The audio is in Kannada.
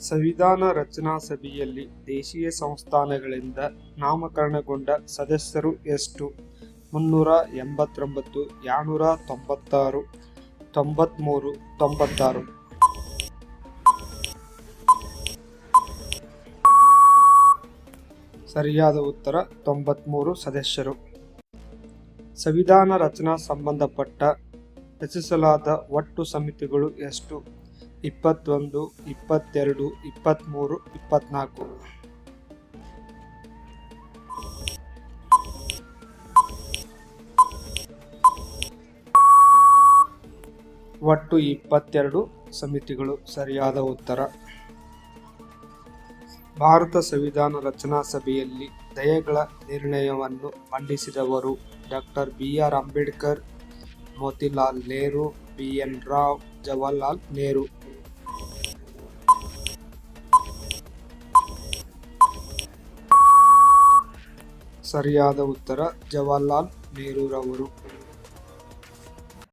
ಸಂವಿಧಾನ ರಚನಾ ಸಭೆಯಲ್ಲಿ ದೇಶೀಯ ಸಂಸ್ಥಾನಗಳಿಂದ ನಾಮಕರಣಗೊಂಡ ಸದಸ್ಯರು ಎಷ್ಟು? 389, 296, 93, 96. ಸರಿಯಾದ ಉತ್ತರ 93 ಸದಸ್ಯರು. ಸಂವಿಧಾನ ರಚನಾ ಸಂಬಂಧಪಟ್ಟ ರಚಿಸಲಾದ ಒಟ್ಟು ಸಮಿತಿಗಳು ಎಷ್ಟು? 21, 22, 23, 24. ಒಟ್ಟು 22 ಸಮಿತಿಗಳು. ಸರಿಯಾದ ಉತ್ತರ. ಭಾರತ ಸಂವಿಧಾನ ರಚನಾ ಸಭೆಯಲ್ಲಿ ದಯೆಗಳ ನಿರ್ಣಯವನ್ನು ಮಂಡಿಸಿದವರು doctor B R. Ambedkar, Motilal Nehru, B N. Rao, Jawaharlal Nehru. ಸರಿಯಾದ ಉತ್ತರ ಜವಾಹರ್ಲಾಲ್ ನೆಹರೂರವರು.